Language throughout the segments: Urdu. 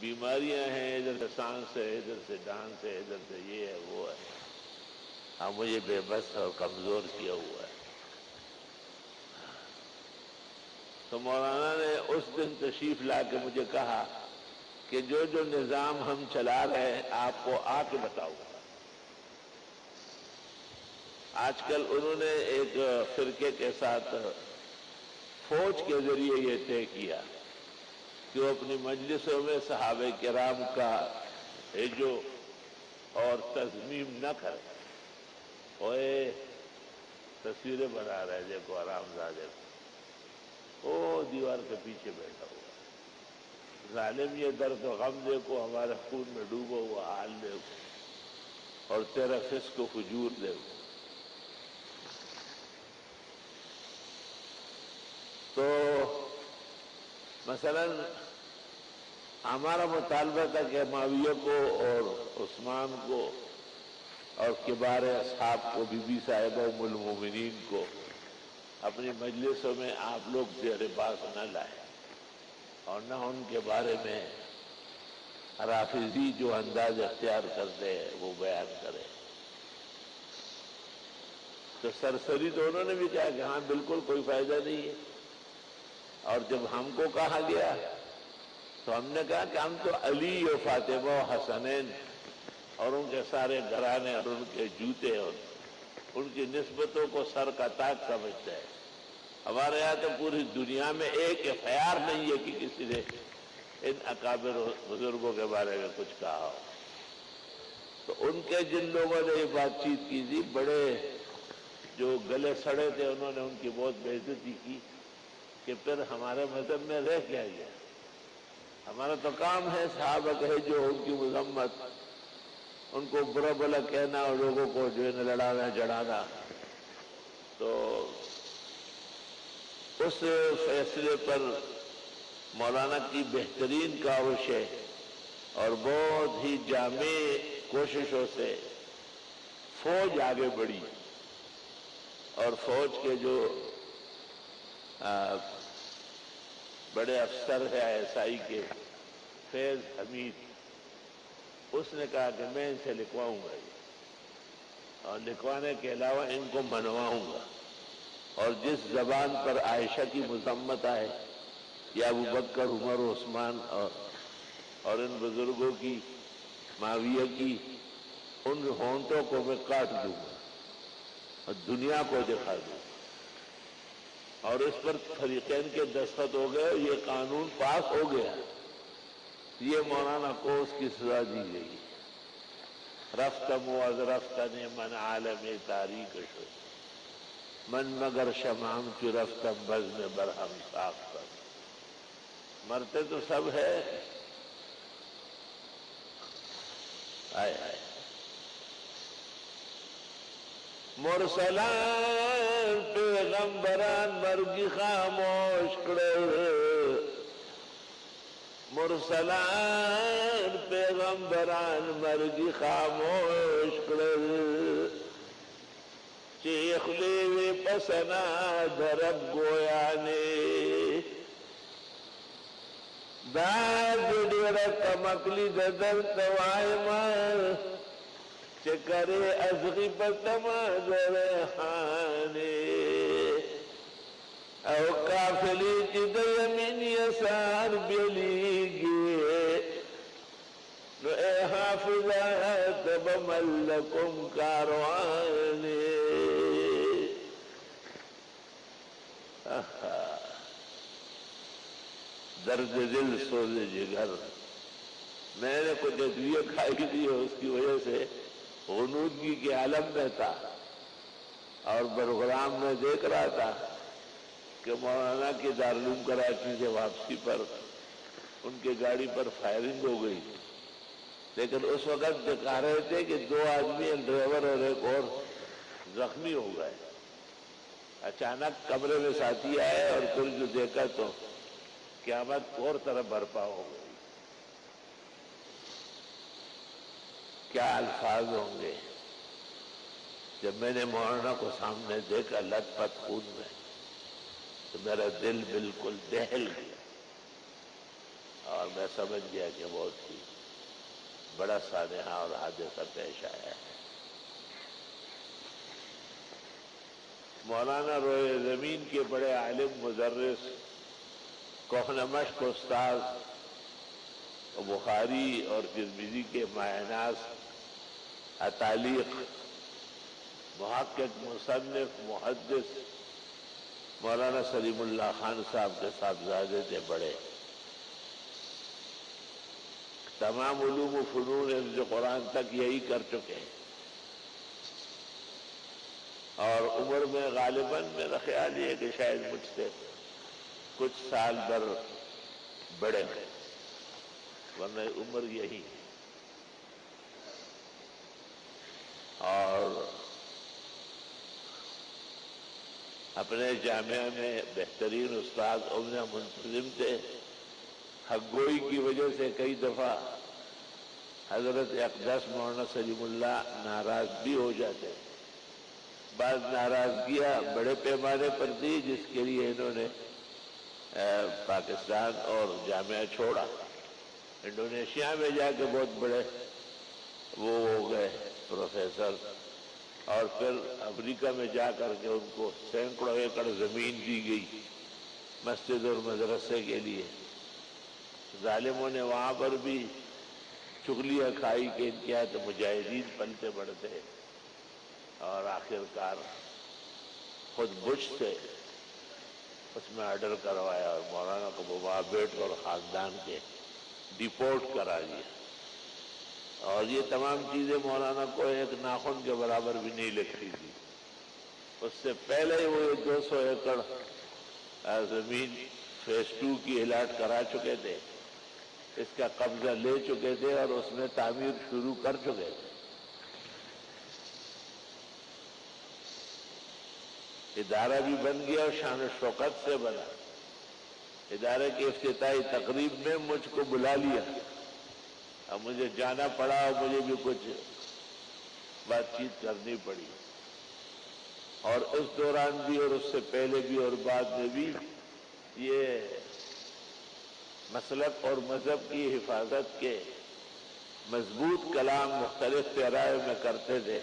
بیماریاں ہیں، ادھر سے سانس ہے، ادھر سے ڈانس ہے، ادھر سے یہ ہے وہ ہے، ہاں مجھے بے بس اور کمزور کیا ہوا ہے۔ تو مولانا نے اس دن تشریف لا کے مجھے کہا کہ جو جو نظام ہم چلا رہے ہیں آپ کو آ کے بتاؤں گا۔ آج کل انہوں نے ایک فرقے کے ساتھ فوج کے ذریعے یہ طے کیا کہ وہ اپنی مجلسوں میں صحابہ کرام کا ہجو اور تضمیم نہ کرے۔ اوے تصویریں بنا رہے دیکھو آرام زادے کو، او دیوار کے پیچھے بیٹھا ہوا ظالم، یہ درد و غم دیکھو، ہمارے خون میں ڈوبا ہوا حال دیکھو، اور تیرا فسق و فجور دیکھو۔ تو مثلا ہمارا مطالبہ تھا کہ معاویہ کو اور عثمان کو اور کبار اصحاب کو، بی بی صاحبہ ام المومنین کو اپنی مجلسوں میں آپ لوگ زیر باس نہ لائیں، اور نہ ان کے بارے میں رافضی جو انداز اختیار کرتے ہیں وہ بیان کرے۔ تو سرسری تو انہوں نے بھی کہا کہ ہاں بالکل کوئی فائدہ نہیں ہے، اور جب ہم کو کہا گیا تو ہم نے کہا کہ ہم تو علی و فاطمہ و حسنین اور ان کے سارے گھرانے اور ان کے جوتے اور ان کی نسبتوں کو سر کا تاج سمجھتے ہیں۔ ہمارے یہاں تو پوری دنیا میں ایک خیال نہیں ہے کہ کسی نے ان اکابر بزرگوں کے بارے میں کچھ کہا ہو۔ تو ان کے جن لوگوں نے یہ بات چیت کی تھی، بڑے جو گلے سڑے تھے، انہوں نے ان کی بہت بے عزتی کی کہ پھر ہمارے مذہب میں رہ کیا گیا؟ ہمارا تو کام ہے صحابہ کہے جو ان کی مذمت، ان کو برا بلا کہنا اور لوگوں کو جو ہے لڑانا جڑانا۔ تو اس فیصلے پر مولانا کی بہترین کاوش ہے اور بہت ہی جامع کوششوں سے فوج آگے بڑھی، اور فوج کے جو بڑے افسر ہیں ISI کے فیض حمید، اس نے کہا کہ میں ان سے لکھواؤں گا یہ، اور لکھوانے کے علاوہ ان کو منواؤں گا، اور جس زبان پر عائشہ کی مذمت آئے یا ابو بکر عمر عثمان اور ان بزرگوں کی، معاویہ کی، ان ہونٹوں کو میں کاٹ دوں گا اور دنیا کو دکھا دوں گا۔ اور اس پر فریقین کے دستخط ہو گئے، یہ قانون پاس ہو گیا، یہ مولانا کو اس کی سزا دی گئی۔ رفتم و از رفتن من عالم تاریک شد، من مگر شمام چو رفتم بزم برہم ساختم۔ مرتے تو سب ہے، آئے آئے مرسلان پیغمبران مرگی خاموش کرو، مرسلان پیغمبران مرگی خاموش کرو، چیخلی وی پسنا درب گویانے، داد دیر کمکلی در توائمان، چکرے ازغی پتما در حانے، او کافلی چی دیمین یسار بیلیگی، نو اے حافظات بملکم کاروانے۔ درد دل سوز جگر، میں نے کچھ ادویہ کھائی تھی، اس کی وجہ سے غنودگی کے عالم میں تھا، اور پروگرام میں دیکھ رہا تھا کہ مولانا کی دارالعلوم کراچی سے واپسی پر ان کی گاڑی پر فائرنگ ہو گئی، لیکن اس وقت دکھا رہے تھے کہ 2 آدمی، ایک ڈرائیور اور ایک اور زخمی ہو گئے۔ اچانک کمرے میں ساتھی آئے اور پھر جو دیکھا تو قیامت اور طرف برپا ہو گئی۔ کیا الفاظ ہوں گے جب میں نے مولانا کو سامنے دیکھا لت پت خون میں، تو میرا دل بالکل دہل گیا۔ اور میں سمجھ گیا کہ بہت ہی بڑا سانحہ اور حادثہ پیش آیا ہے۔ مولانا روئے زمین کے بڑے عالم، مدرس، کوہنمشق استاد، بخاری اور ترمذی کے معناس، تعلیق، محقق، مصنف، محدث مولانا سلیم اللہ خان صاحب کے صاحبزادے تھے بڑے۔ تمام علوم و فنون حفظ قرآن تک یہی کر چکے ہیں، اور عمر میں غالباً میرا خیال یہ ہے کہ شاید مجھ سے کچھ سال بھر بڑے ہیں، ورنہ عمر یہی ہے۔ اور اپنے جامعہ میں بہترین استاد، عمدہ منتظم تھے۔ حق گوئی کی وجہ سے کئی دفعہ حضرت اقدس مولانا سلیم اللہ ناراض بھی ہو جاتے ہیں۔ بعض ناراضگیاں بڑے پیمانے پر تھی، جس کے لیے انہوں نے پاکستان اور جامعہ چھوڑا، انڈونیشیا میں جا کے بہت بڑے وہ ہو گئے پروفیسر، اور پھر امریکہ میں جا کر کے ان کو سینکڑوں ایکڑ زمین دی گئی مسجد اور مدرسے کے لیے۔ ظالموں نے وہاں پر بھی چغلیاں کھائی کہ ان کے ہاتھ مجاہدین پلتے بڑھتے، اور آخر کار خود بش سے اس میں آرڈر کروایا اور مولانا کو بابا بیٹھ اور خاندان کے ڈیپورٹ کرا دیا۔ اور یہ تمام چیزیں مولانا کو ایک ناخن کے برابر بھی نہیں لگتی تھی۔ اس سے پہلے وہ 200 ایکڑ زمین فیس 2 کی الاٹ کرا چکے تھے، اس کا قبضہ لے چکے تھے اور اس میں تعمیر شروع کر چکے تھے۔ ادارہ بھی بن گیا اور شان و شوکت سے بنا۔ ادارے کی افتتاحی تقریب میں مجھ کو بلا لیا، اب مجھے جانا پڑا اور مجھے بھی کچھ بات چیت کرنی پڑی، اور اس دوران بھی اور اس سے پہلے بھی اور بعد میں بھی یہ مسلک اور مذہب کی حفاظت کے مضبوط کلام مختلف پیرائے میں کرتے تھے،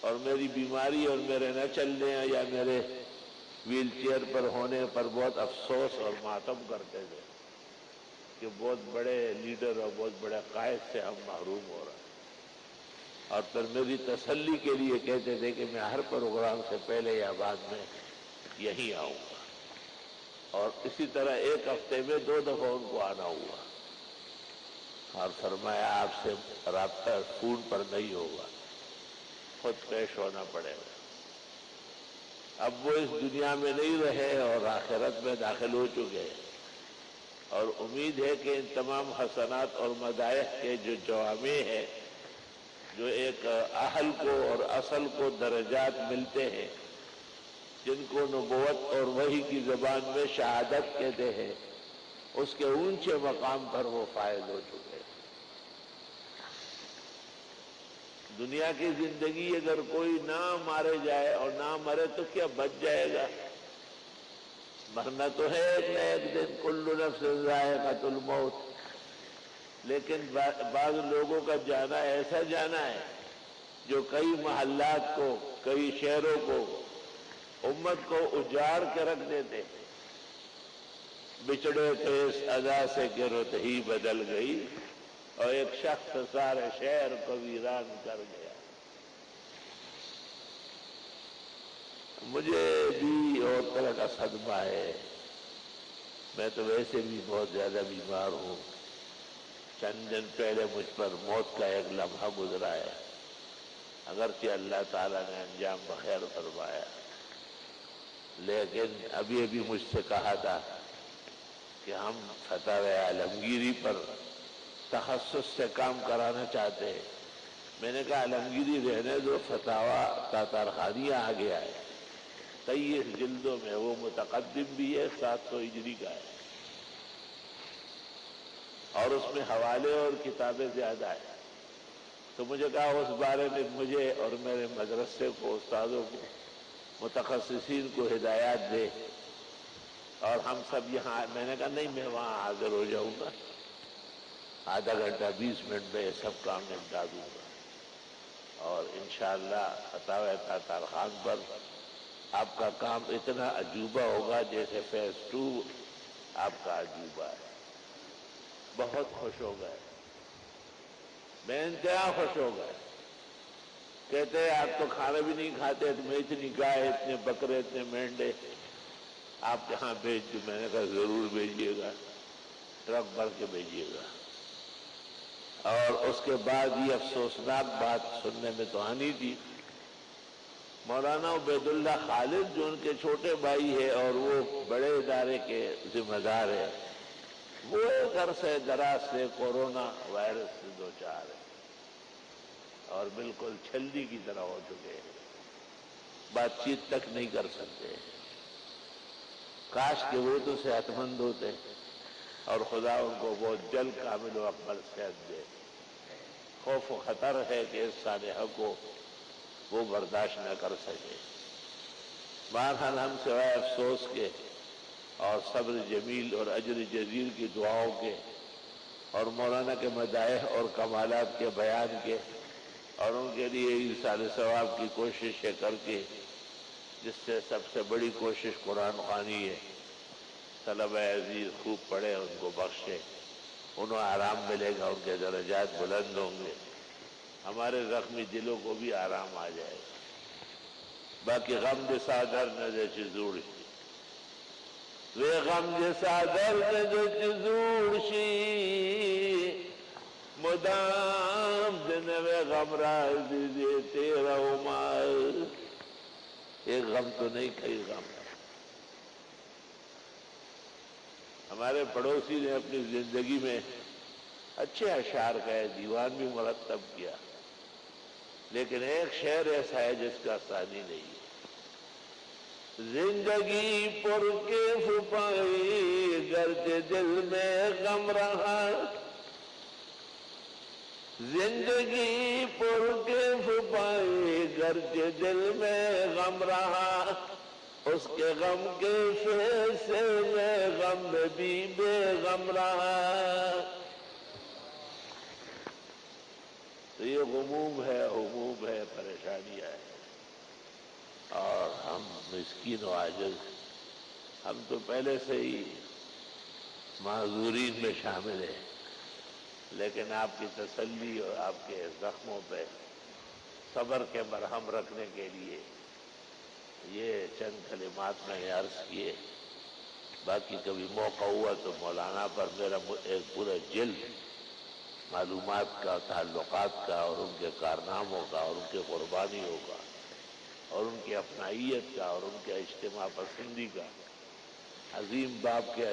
اور میری بیماری اور میرے نہ چلنے یا میرے ویل چیئر پر ہونے پر بہت افسوس اور ماتم کرتے تھے کہ بہت بڑے لیڈر اور بہت بڑے قائد سے ہم محروم ہو رہے ہیں۔ اور پھر میری تسلی کے لیے کہتے تھے کہ میں ہر پروگرام سے پہلے یا بعد میں یہیں آؤں گا، اور اسی طرح ایک ہفتے میں 2 دفعہ ان کو آنا ہوا، اور فرمایا آپ سے رابطہ فون پر نہیں ہوگا، خود پیش ہونا پڑے گا۔ اب وہ اس دنیا میں نہیں رہے اور آخرت میں داخل ہو چکے ہیں، اور امید ہے کہ ان تمام حسنات اور مدائح کے جو جوامع ہیں، جو ایک اہل کو اور اصل کو درجات ملتے ہیں، جن کو نبوت اور وحی کی زبان میں شہادت کہتے ہیں، اس کے اونچے مقام پر وہ فائز ہو چکے ہیں۔ دنیا کی زندگی اگر کوئی نہ مارے جائے اور نہ مرے تو کیا بچ جائے گا؟ مرنا تو ہے ایک نہ ایک دن، کل نفس ذائقۃ الموت، لیکن بعض لوگوں کا جانا ایسا جانا ہے جو کئی محلات کو، کئی شہروں کو، امت کو اجاڑ کے رکھ دیتے۔ بچھڑے تھے اس ادا سے کہ رت ہی بدل گئی، اور ایک شخص سارے شہر کو ویران کر گیا۔ مجھے بھی اور طرح کا صدمہ ہے، میں تو ویسے بھی بہت زیادہ بیمار ہوں۔ چند دن پہلے مجھ پر موت کا ایک لمحہ گزرا ہے، اگرچہ اللہ تعالیٰ نے انجام بخیر فرمایا، لیکن ابھی مجھ سے کہا تھا کہ ہم فتاوی عالمگیری پر تخصص سے کام کرانا چاہتے ہیں۔ میں نے کہا عالمگیری رہنے دو، فتاوی تاتار خانیہ آ گیا ہے 23 جلدوں میں، وہ متقدم بھی ہے، 700 ہجری کا ہے، اور اس میں حوالے اور کتابیں زیادہ ہیں۔ تو مجھے کہا اس بارے میں مجھے اور میرے مدرسے کو، استادوں کو، متخصصین کو ہدایات دے۔ اور ہم سب یہاں، میں نے کہا نہیں میں وہاں حاضر ہو جاؤں گا، آدھا گھنٹہ 20 منٹ میں یہ سب کام نمٹا دوں گا، اور انشاءاللہ فتاوی تاتار خان پر آپ کا کام اتنا عجوبہ ہوگا جیسے فیز 2 آپ کا عجوبہ ہے۔ بہت خوش ہو گئے، بے انتہا خوش ہو گئے، کہتے ہیں آپ تو کھانا بھی نہیں کھاتے، تمہیں اتنی گائے، اتنے بکرے، اتنے مینڈے، آپ یہاں بھیج دو۔ میں نے کہا ضرور بھیجیے گا، ٹرک بھر کے بھیجیے گا۔ اور اس کے بعد یہ افسوسناک بات سننے میں تو آنی تھی، مولانا عبید اللہ خالد جو ان کے چھوٹے بھائی ہے اور وہ بڑے ادارے کے ذمہ دار ہے، وہ گھر سے دراز سے کورونا وائرس سے دوچار ہے اور بالکل چھلنی کی طرح ہو چکے ہیں، بات چیت تک نہیں کر سکتے۔ کاش کہ وہ تو صحت مند ہوتے اور خدا ان کو بہت جلد کامل و اکمل صحت دے۔ خوف و خطر ہے کہ اس سانحہ کو وہ برداشت نہ کر سکے۔ بہرحال ہم سوائے افسوس کے اور صبر جمیل اور اجر جزیل کی دعاؤں کے اور مولانا کے مدائح اور کمالات کے بیان کے اور ان کے لیے ایصال ثواب کی کوششیں کر کے، جس سے سب سے بڑی کوشش قرآن خوانی ہے، طلبہ عزیز خوب پڑھے، ان کو بخشے، انہیں آرام ملے گا، ان کے درجات بلند ہوں گے، ہمارے زخمی دلوں کو بھی آرام آ جائے گا۔ باقی غم جسا درد نہ دے چزوڑ وے غم جسا درد نہ دے چزوڑ مدام دن وے غم راز دے تیرا عمر۔ ایک غم تو نہیں کئی غم ہے۔ ہمارے پڑوسی نے اپنی زندگی میں اچھے اشعار کہے، دیوان بھی مرتب کیا، لیکن ایک شعر ایسا ہے جس کا ثانی نہیں ہے۔ زندگی پر کیف پائی گرچہ دل میں غم رہا، زندگی پر کیف پائی گرچہ دل میں غم رہا، اس کے غم کے فیصلے میں غم بھی بے غم رہا۔ تو یہ غموم ہے، ہموم ہے، پریشانیاں ہیں، اور ہم مسکین و عاجز، ہم تو پہلے سے ہی معذورین میں شامل ہیں، لیکن آپ کی تسلی اور آپ کے زخموں پہ صبر کے مرہم رکھنے کے لیے یہ چند کلمات میں نے عرض کیے۔ باقی کبھی موقع ہوا تو مولانا پر میرا ایک پورا جلد معلومات کا، تعلقات کا اور ان کے کارناموں کا اور ان کے قربانیوں کا اور ان کی اپنائیت کا اور ان کے اجتماع پسندی کا عظیم باپ کے